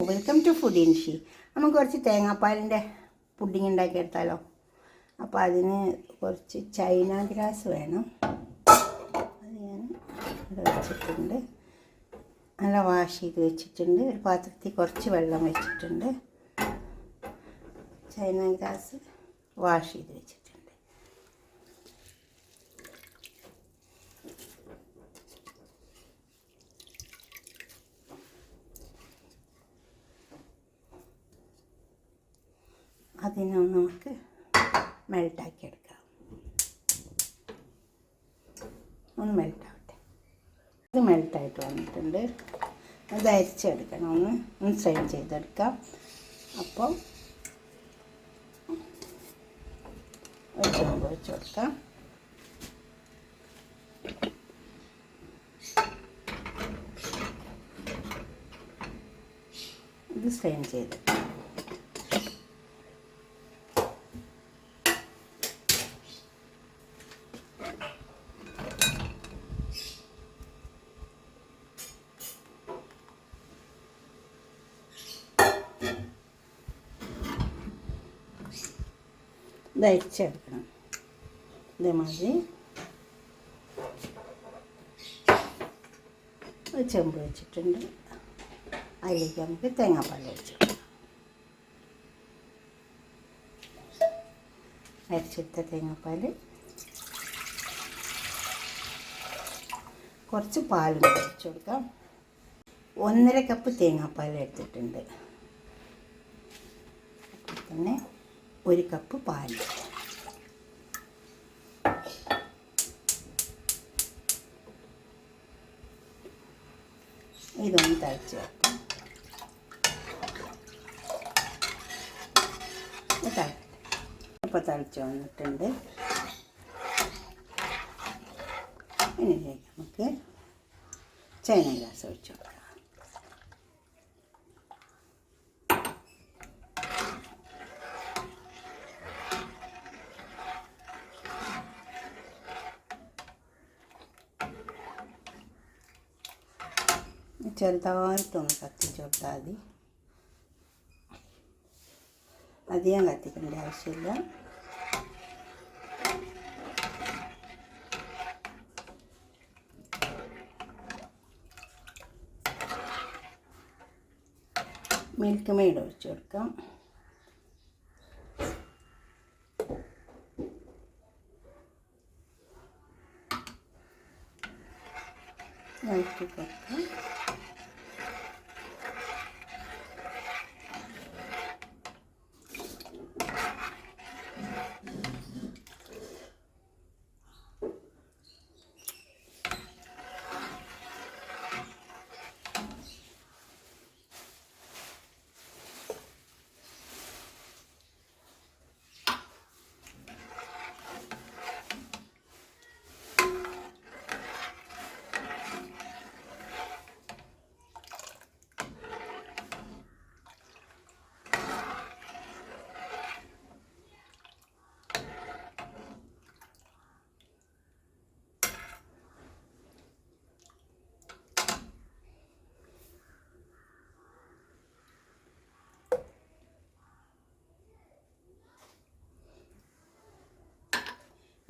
Welcome to food ഇൻഷി. നമുക്ക് കുറച്ച് തേങ്ങാപ്പാലിൻ്റെ pudding ഉണ്ടാക്കിയെടുത്താലോ. അപ്പോൾ അതിന് കുറച്ച് ചൈന ഗ്രാസ് വേണം. അത് ഞാൻ ഇവിടെ വെച്ചിട്ടുണ്ട്, നല്ല വാഷ് ചെയ്ത് വെച്ചിട്ടുണ്ട്. ഒരു പാത്രത്തിൽ കുറച്ച് വെള്ളം വെച്ചിട്ടുണ്ട്. ചൈന ഗ്രാസ് വാഷ് ചെയ്ത് വെച്ചിട്ടുണ്ട്. അതിനെ നമുക്ക് മെൽട്ടാക്കി എടുക്കാം. ഒന്ന് മെൽട്ടാവട്ടെ. ഇത് മെൽട്ടായിട്ട് വന്നിട്ടുണ്ട്. അത് അരിച്ചെടുക്കണം. ഒന്ന് സ്ട്രെയിൻ ചെയ്തെടുക്കാം. അപ്പോൾ ഒരു ചെമ്പ് വെച്ച് കൊടുക്കാം. ഇത് സ്ട്രെയിൻ ചെയ്തെടുക്കാം. ഇത് അരിച്ചെടുക്കണം. ഇതേമാതിരി ഒരു ചെമ്പ് വെച്ചിട്ടുണ്ട്. അതിലേക്ക് നമുക്ക് തേങ്ങാപ്പാൽ ഒഴിച്ച് കൊടുക്കാം. അരിച്ചെടുത്ത തേങ്ങാപ്പാൽ, കുറച്ച് പാലും ഒഴിച്ച് കൊടുക്കാം. 1.5 കപ്പ് തേങ്ങാപ്പാൽ എടുത്തിട്ടുണ്ട്. പിന്നെ 1 കപ്പ് പാൽ. ഇതൊന്ന് തിളച്ച് വെക്കാം. ഇപ്പോൾ തിളച്ച് വന്നിട്ടുണ്ട്. ഇതിലേക്ക് നമുക്ക് ചൈന ഗ്രാസ് ഒഴിച്ച് കൊടുക്കാം. ചെറുതായിട്ടൊന്ന് കത്തിച്ച് കൊടുത്താൽ മതി. അധികം കത്തിക്കേണ്ട ആവശ്യമില്ല. മിൽക്ക് മെയ്ഡ് ഒഴിച്ച് കൊടുക്കാം. ഇളക്കി കൊടുക്കാം.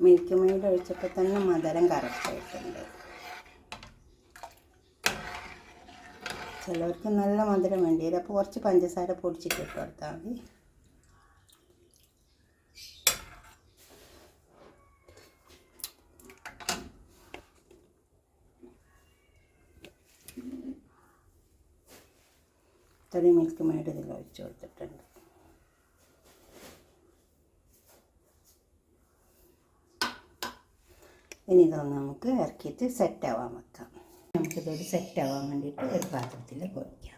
മിൽക്ക് മെയ്ഡ് ഒഴിച്ചപ്പോൾ തന്നെ മധുരം കറക്റ്റായിട്ടുണ്ട്. ചിലവർക്ക് നല്ല മധുരം വേണ്ടി വരും. അപ്പോൾ കുറച്ച് പഞ്ചസാര പൊടിച്ചിട്ട് ഇട്ട് കൊടുത്താൽ മതി. ഇത്രയും മിൽക്ക് മെയ്ഡ് ഇതിൽ ഒഴിച്ച് കൊടുത്തിട്ടുണ്ട്. ഇനി ഇതൊന്ന് നമുക്ക് ഇറക്കിയിട്ട് സെറ്റാവാൻ വെക്കാം. നമുക്കിതൊരു സെറ്റാവാൻ വേണ്ടിയിട്ട് ഒരു പാത്രത്തിലേക്ക് ഒഴിക്കാം.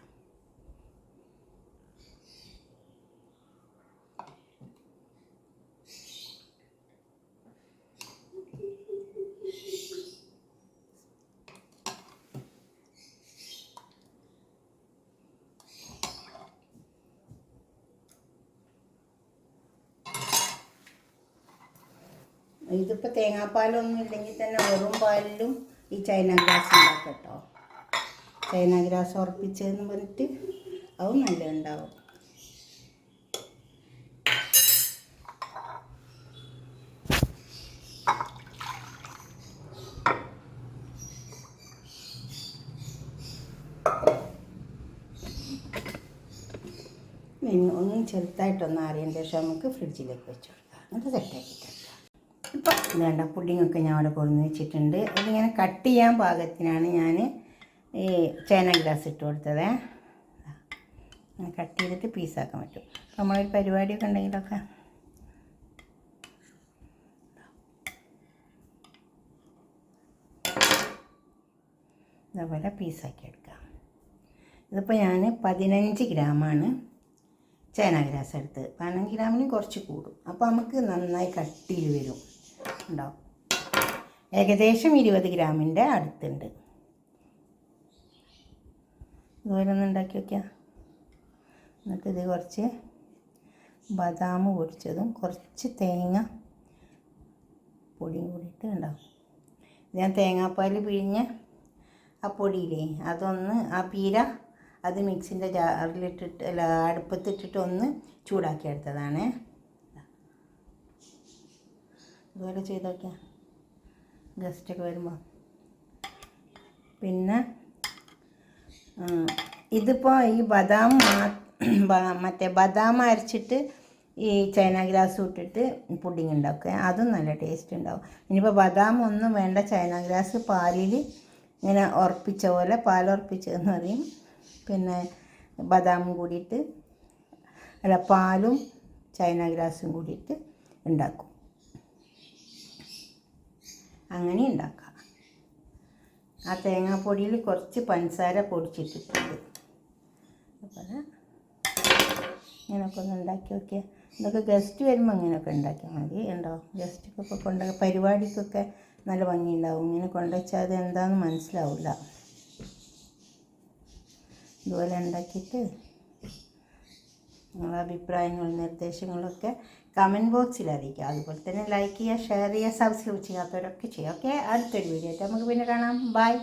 ഇതിപ്പോൾ തേങ്ങാപ്പാലൊന്നും ഇല്ലെങ്കിൽ തന്നെ വെറും പാലിലും ഈ ചൈന ഗ്രാസ് ഉണ്ടാക്കാം കേട്ടോ. ചൈന ഗ്രാസ് ഉറപ്പിച്ചതെന്ന് പറഞ്ഞിട്ട് അതും നല്ലതുണ്ടാവും. ഒന്നും ചെറുതായിട്ടൊന്ന് അറിയേണ്ട ശേഷം നമുക്ക് ഫ്രിഡ്ജിലേക്ക് വെച്ച് കൊടുക്കാം. എന്നിട്ട് സെറ്റാക്കിയിട്ടെടുക്കാം. ഇപ്പം വേണ്ട പുഡിങ്ങൊക്കെ ഞാൻ അവിടെ കൊണ്ടുവന്ന് വെച്ചിട്ടുണ്ട്. അതിങ്ങനെ കട്ട് ചെയ്യാൻ പാകത്തിനാണ് ഞാൻ ഈ ചൈന ഗ്രാസ് ഇട്ട് കൊടുത്തത്. അങ്ങനെ കട്ട് ചെയ്തിട്ട് പീസാക്കാൻ പറ്റും. അപ്പോൾ നമ്മളൊരു പരിപാടിയൊക്കെ ഉണ്ടെങ്കിലൊക്കെ ഇതേപോലെ പീസാക്കി എടുക്കാം. ഇതിപ്പോൾ ഞാൻ 15 ഗ്രാമാണ് ചൈന ഗ്രാസ് എടുത്ത്. 15 ഗ്രാമിന് കുറച്ച് കൂടും. അപ്പോൾ നമുക്ക് നന്നായി കട്ടിയിൽ വരും. ഉണ്ടാവും. ഏകദേശം 20 ഗ്രാമിൻ്റെ അടുത്തുണ്ട്. ഇതുപോലെ ഒന്ന് ഉണ്ടാക്കി വയ്ക്കാം. എന്നിട്ട് ഇത് കുറച്ച് ബദാം പൊടിച്ചതും കുറച്ച് തേങ്ങ പൊടിയും കൂടിയിട്ട് ഉണ്ടാവും. ഞാൻ തേങ്ങാപ്പാൽ പിഴിഞ്ഞ് ആ പൊടിയില്ലേ അതൊന്ന് ആ പീര അത് മിക്സിൻ്റെ ജാറിലിട്ടിട്ട് അല്ല അടുപ്പത്തിട്ടിട്ട് ഒന്ന് ചൂടാക്കി എടുത്തതാണ്. ഇതുപോലെ ചെയ്ത് നോക്കിയാൽ ഗസ്റ്റൊക്കെ വരുമ്പോൾ. പിന്നെ ഇതിപ്പോൾ ഈ ബദാം മറ്റേ ബദാം അരച്ചിട്ട് ഈ ചൈന ഗ്രാസ് ഇട്ടിട്ട് പുഡിങ് ഉണ്ടാക്കുക. അതും നല്ല ടേസ്റ്റ് ഉണ്ടാവും. ഇനിയിപ്പോൾ ബദാം ഒന്നും വേണ്ട, ചൈന ഗ്രാസ് പാലിൽ ഇങ്ങനെ ഉറപ്പിച്ച പോലെ പാലുറപ്പിച്ചതെന്ന് പറയും. പിന്നെ ബദാമും കൂടിയിട്ട് അല്ല പാലും ചൈന ഗ്രാസും കൂടിയിട്ട് ഉണ്ടാക്കും. അങ്ങനെ ഉണ്ടാക്കാം. ആ തേങ്ങാപ്പൊടിയിൽ കുറച്ച് പഞ്ചസാര പൊടിച്ചിട്ടിട്ടുണ്ട്. അതുപോലെ ഇങ്ങനെയൊക്കെ ഒന്ന് ഉണ്ടാക്കി നോക്കിയാൽ ഇതൊക്കെ ഗസ്റ്റ് വരുമ്പോൾ ഇങ്ങനെയൊക്കെ ഉണ്ടാക്കിയാൽ മതി. ഉണ്ടാവും. ഗസ്റ്റൊക്കെ കൊണ്ട് പരിപാടിക്കൊക്കെ നല്ല ഭംഗിയുണ്ടാവും. ഇങ്ങനെ കൊണ്ടുവച്ചാൽ അത് എന്താണെന്ന് മനസ്സിലാവില്ല. ഇതുപോലെ ഉണ്ടാക്കിയിട്ട് നിങ്ങളുടെ അഭിപ്രായങ്ങളും നിർദ്ദേശങ്ങളൊക്കെ കമൻറ്റ് ബോക്സിൽ അറിയിക്കുക. അതുപോലെ തന്നെ ലൈക്ക് ചെയ്യുക, ഷെയർ ചെയ്യുക, സബ്സ്ക്രൈബ് ചെയ്യാത്തവരൊക്കെ ചെയ്യുക. ഓക്കെ, അടുത്തൊരു വീഡിയോ ആയിട്ട് നമുക്ക് പിന്നെ കാണാം. ബൈ.